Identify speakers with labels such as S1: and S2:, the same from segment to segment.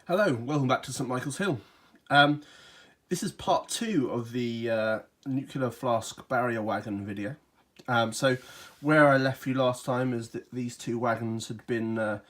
S1: Hello, welcome back to St Michael's Hill. This is part 2 of the Nuclear Flask barrier wagon video. So where I left you last time is that these two wagons had been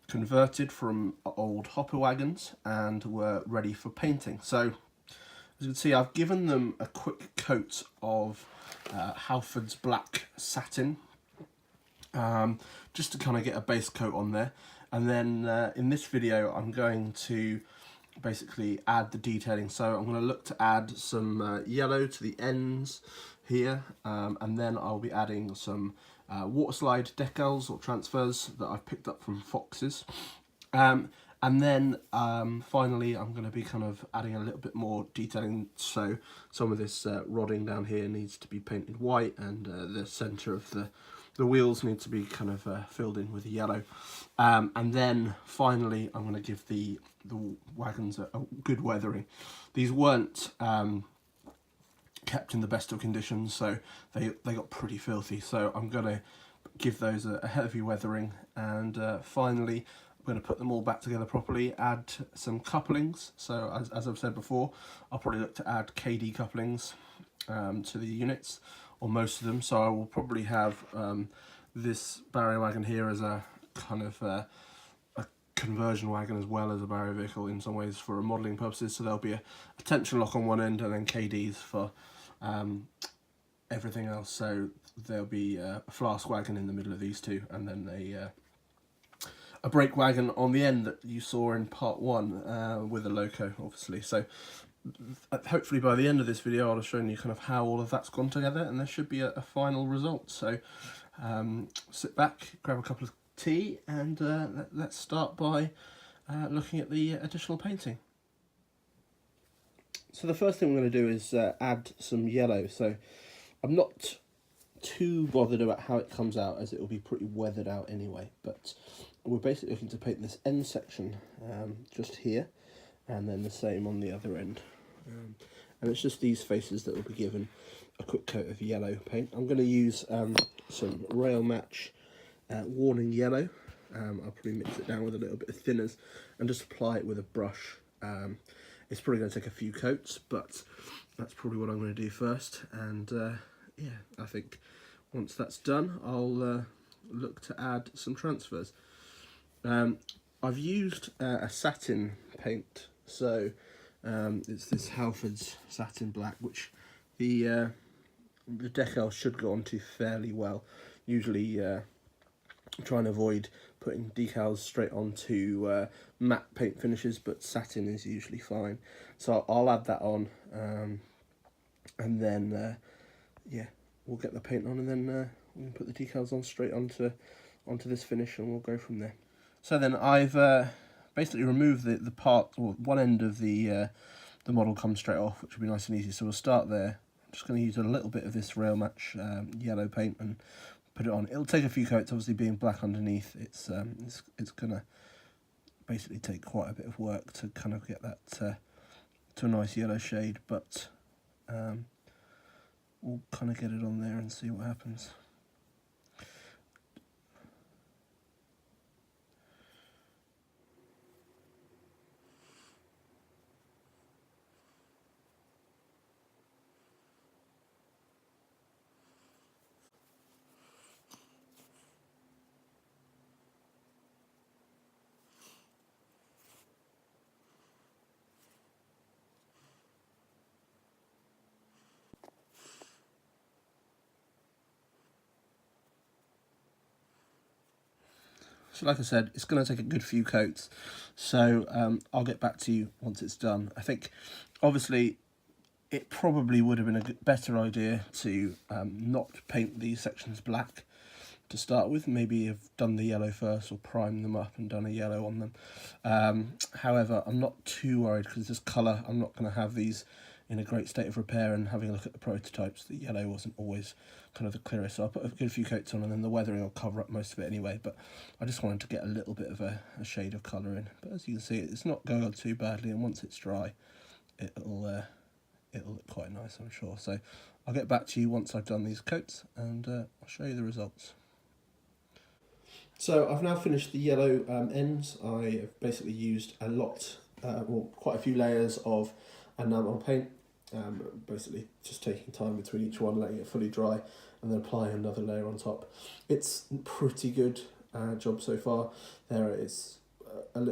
S1: converted from old hopper wagons and were ready for painting. So as you can see, I've given them a quick coat of Halford's black satin, just to kind of get a base coat on there. And then in this video I'm going to basically add the detailing. So I'm going to look to add some yellow to the ends here, and then I'll be adding some water slide decals or transfers that I've picked up from Fox's. And then finally I'm going to be kind of adding a little bit more detailing. So some of this rodding down here needs to be painted white, and the centre of the wheels need to be kind of filled in with yellow. And then finally I'm going to give the wagons a good weathering. These weren't kept in the best of conditions, so they got pretty filthy. So I'm going to give those a heavy weathering, and finally I'm going to put them all back together properly, add some couplings. So as I've said before, I'll probably look to add KD couplings to the units, or most of them. So I will probably have this barrier wagon here as a kind of a conversion wagon as well as a barrier vehicle in some ways for modelling purposes. So there'll be a tension lock on one end and then KDs for everything else. So there'll be a flask wagon in the middle of these two, and then a brake wagon on the end that you saw in part 1 with a loco, obviously. So hopefully by the end of this video I'll have shown you kind of how all of that's gone together, and there should be a final result. So sit back, grab a couple of tea, and let's start by looking at the additional painting. So the first thing we're going to do is add some yellow. So I'm not too bothered about how it comes out, as it will be pretty weathered out anyway, but we're basically looking to paint this end section just here, and then the same on the other end. And it's just these faces that will be given a quick coat of yellow paint. I'm going to use some rail match warning yellow. I'll probably mix it down with a little bit of thinners and just apply it with a brush. It's probably going to take a few coats, but that's probably what I'm going to do first. And yeah, I think once that's done, I'll look to add some transfers. I've used a satin paint, so it's this Halford's satin black, which the decal should go onto fairly well. Usually try and avoid putting decals straight onto matte paint finishes, but satin is usually fine. So I'll add that on, and then yeah, we'll get the paint on, and then we can put the decals on straight onto this finish, and we'll go from there. So then I've basically removed the part, or one end of the model comes straight off, which will be nice and easy. So we'll start there. I'm just going to use a little bit of this rail match yellow paint and put it on. It'll take a few coats, obviously being black underneath. It's going to basically take quite a bit of work to kind of get that to a nice yellow shade, but we'll kind of get it on there and see what happens. So like I said, it's going to take a good few coats, so I'll get back to you once it's done. I think, obviously, it probably would have been a better idea to not paint these sections black to start with. Maybe have done the yellow first, or prime them up and done a yellow on them. However, I'm not too worried, because this colour, I'm not going to have these in a great state of repair, and having a look at the prototypes, the yellow wasn't always kind of the clearest, so I'll put a good few coats on, and then the weathering will cover up most of it anyway. But I just wanted to get a little bit of a shade of colour in. But as you can see, it's not going on too badly, and once it's dry, it'll look quite nice, I'm sure. So I'll get back to you once I've done these coats, and I'll show you the results. So I've now finished the yellow ends. I have basically used a lot well, quite a few layers of enamel paint. Basically just taking time between each one, letting it fully dry, and then applying another layer on top. It's pretty good job so far. There is a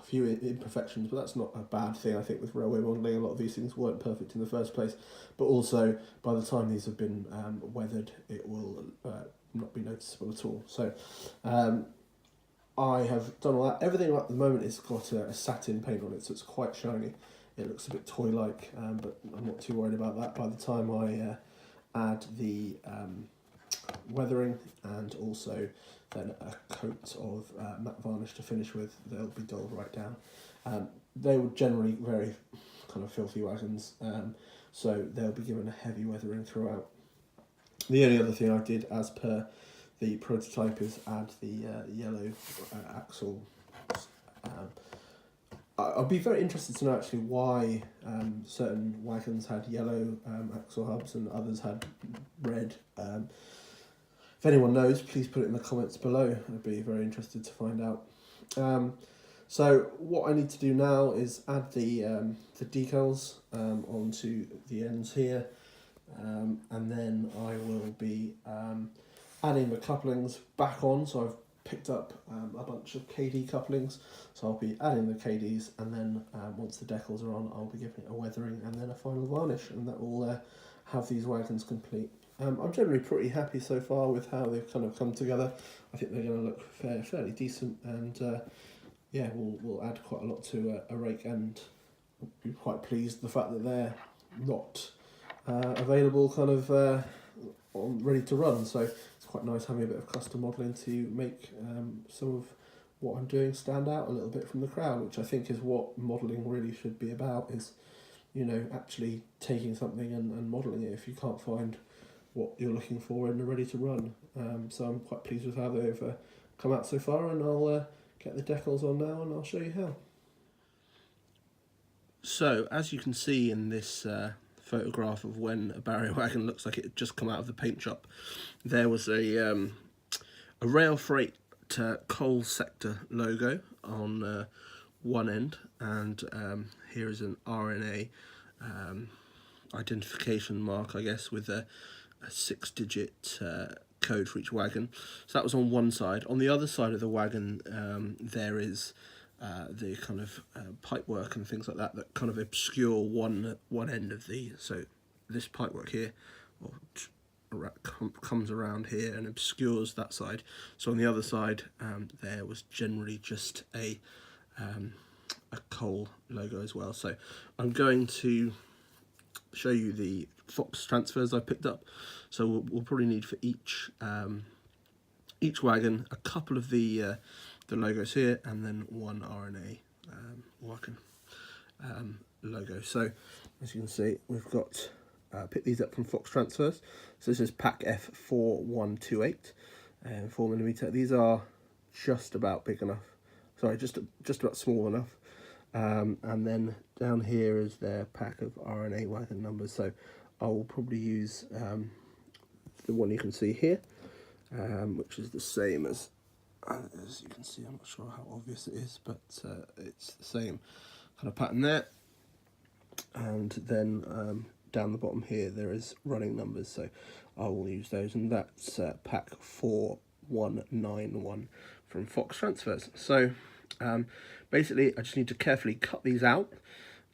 S1: few imperfections, but that's not a bad thing. I think with railway modelling, a lot of these things weren't perfect in the first place, but also by the time these have been weathered, it will not be noticeable at all. So I have done all that. Everything at the moment has got a satin paint on it, so it's quite shiny. It looks a bit toy-like, but I'm not too worried about that. By the time I add the weathering and also then a coat of matte varnish to finish with, they'll be dulled right down. They were generally very kind of filthy wagons, so they'll be given a heavy weathering throughout. The only other thing I did as per the prototype is add the yellow axle. I'd be very interested to know actually why certain wagons had yellow axle hubs and others had red. If anyone knows, please put it in the comments below. I'd be very interested to find out. So what I need to do now is add the decals onto the ends here, and then I will be adding the couplings back on. So I've picked up a bunch of KD couplings, so I'll be adding the KDs, and then once the decals are on, I'll be giving it a weathering and then a final varnish, and that will have these wagons complete. I'm generally pretty happy so far with how they've kind of come together. I think they're going to look fairly decent, and yeah, we'll add quite a lot to a rake, and be quite pleased the fact that they're not available kind of ready to run. So it's quite nice having a bit of custom modelling to make some of what I'm doing stand out a little bit from the crowd, which I think is what modelling really should be about, is, you know, actually taking something and modelling it if you can't find what you're looking for and are ready to run. So I'm quite pleased with how they've come out so far, and I'll get the decals on now and I'll show you how. So as you can see in this photograph of when a barrier wagon looks like it had just come out of the paint shop, there was a rail freight coal sector logo on one end, and here is an RNA identification mark, I guess, with a 6-digit code for each wagon. So that was on one side. On the other side of the wagon, there is the kind of pipework and things like that that kind of obscure one end of the, so this pipework here comes around here and obscures that side. So on the other side, there was generally just a coal logo as well. So I'm going to show you the Fox transfers I picked up. So we'll probably need for each wagon a couple of the logos here, and then one RNA wagon logo. So as you can see, we've got picked these up from Fox Transfers. So this is pack F4128, 4mm. These are just about big enough. Sorry, just about small enough. And then down here is their pack of RNA wagon numbers. So I will probably use the one you can see here, which is the same as you can see. I'm not sure how obvious it is, but it's the same kind of pattern there. And then down the bottom here there is running numbers, so I will use those, and that's pack 4191 from Fox Transfers. So basically I just need to carefully cut these out,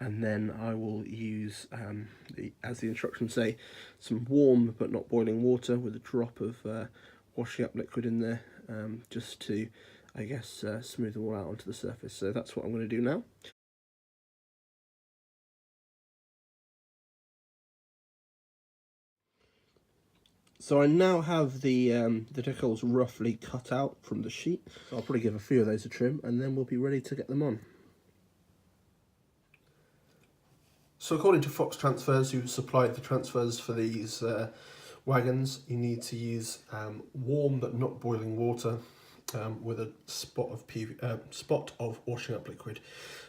S1: and then I will use, as the instructions say, some warm but not boiling water with a drop of washing up liquid in there, just to, I guess, smooth them all out onto the surface. So that's what I'm going to do now. So I now have the decals roughly cut out from the sheet. So I'll probably give a few of those a trim, and then we'll be ready to get them on. So according to Fox Transfers, who supplied the transfers for these wagons, you need to use warm but not boiling water with a spot of washing up liquid.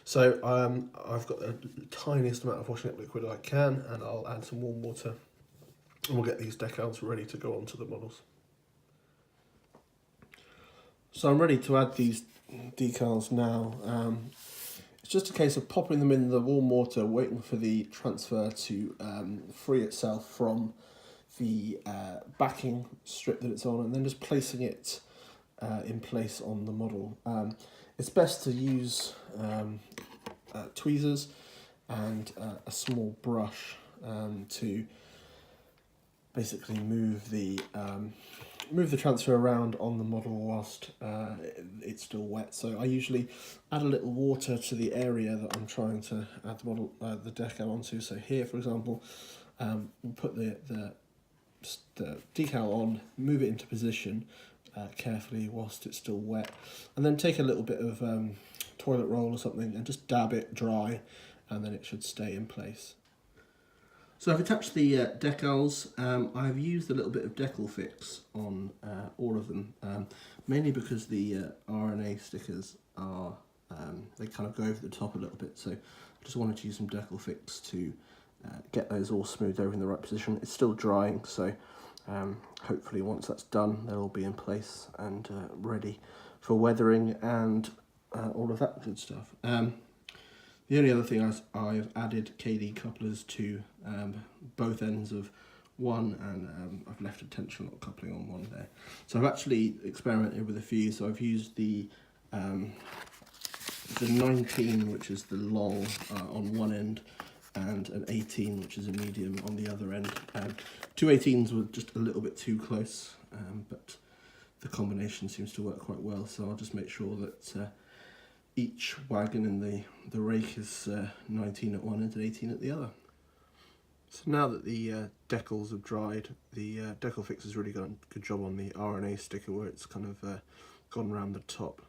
S1: So I've got the tiniest amount of washing up liquid I can, and I'll add some warm water, and we'll get these decals ready to go onto the models. So I'm ready to add these decals now. It's just a case of popping them in the warm water, waiting for the transfer to free itself from the backing strip that it's on, and then just placing it in place on the model. It's best to use tweezers and a small brush to basically move the transfer around on the model whilst it's still wet. So I usually add a little water to the area that I'm trying to add the model, the decal onto. So here, for example, we'll put the decal on, move it into position carefully whilst it's still wet, and then take a little bit of toilet roll or something and just dab it dry, and then it should stay in place. So I've attached the decals. I've used a little bit of decal fix on all of them, mainly because the RNA stickers are, they kind of go over the top a little bit, so I just wanted to use some decal fix to get those all smoothed over in the right position. It's still drying, so hopefully once that's done they'll all be in place and ready for weathering and all of that good stuff. The only other thing is I've added KD couplers to both ends of one, and I've left a tension lock coupling on one there. So I've actually experimented with a few. So I've used the 19, which is the long on one end, and an 18, which is a medium on the other end. Two 18s were just a little bit too close, but the combination seems to work quite well. So I'll just make sure that each wagon in the rake is 19 at one end and 18 at the other. So now that the decals have dried, the decal fix has really done a good job on the RNA sticker where it's kind of gone around the top.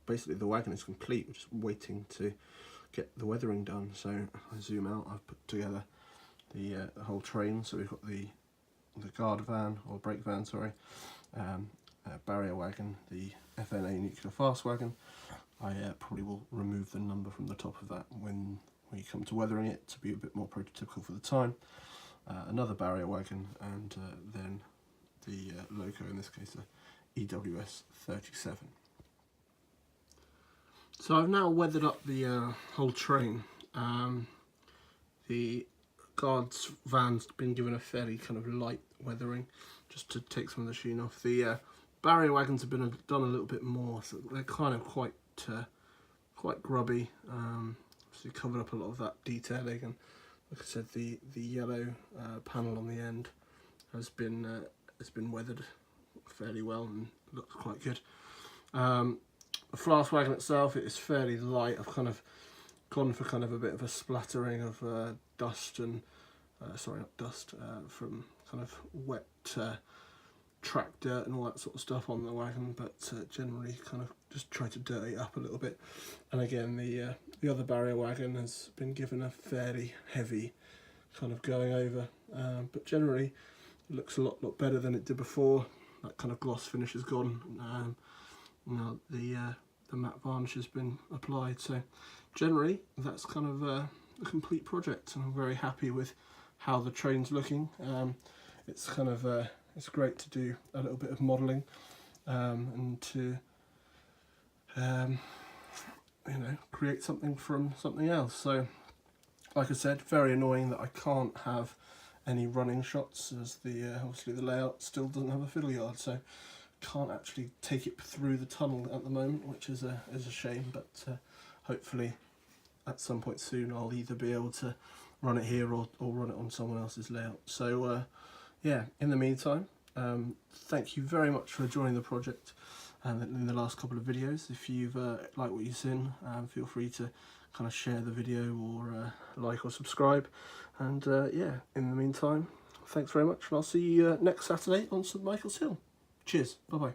S1: Basically the wagon is complete, we're just waiting to get the weathering done. So if I zoom out, I've put together the whole train. So we've got the guard van, or brake van, sorry, barrier wagon, the FNA Nuclear Flask wagon. I probably will remove the number from the top of that when we come to weathering it to be a bit more prototypical for the time. Another barrier wagon, and then the logo, in this case EWS-37. So I've now weathered up the whole train. The guard's van's been given a fairly kind of light weathering just to take some of the sheen off. The barrier wagons have been done a little bit more, so they're kind of quite grubby. So you covered up a lot of that detailing, and like I said, the yellow panel on the end has been weathered fairly well and looks quite good. The flask wagon itself, it is fairly light. I've kind of gone for kind of a bit of a splattering of dust and sorry, not dust, from kind of wet track dirt and all that sort of stuff on the wagon, but generally kind of just try to dirty it up a little bit. And again, the other barrier wagon has been given a fairly heavy kind of going over, but generally it looks a lot better than it did before. That kind of gloss finish is gone. Now the matte varnish has been applied, so generally that's kind of a complete project, and I'm very happy with how the train's looking. It's kind of it's great to do a little bit of modelling and to you know, create something from something else. So like I said, very annoying that I can't have any running shots, as the obviously the layout still doesn't have a fiddle yard, so can't actually take it through the tunnel at the moment, which is a shame. But hopefully at some point soon I'll either be able to run it here or run it on someone else's layout. So yeah, in the meantime, thank you very much for joining the project in the last couple of videos. If you've liked what you've seen, feel free to kind of share the video or like or subscribe. And yeah, in the meantime, thanks very much, and I'll see you next Saturday on St Michael's Hill. Cheers, bye bye.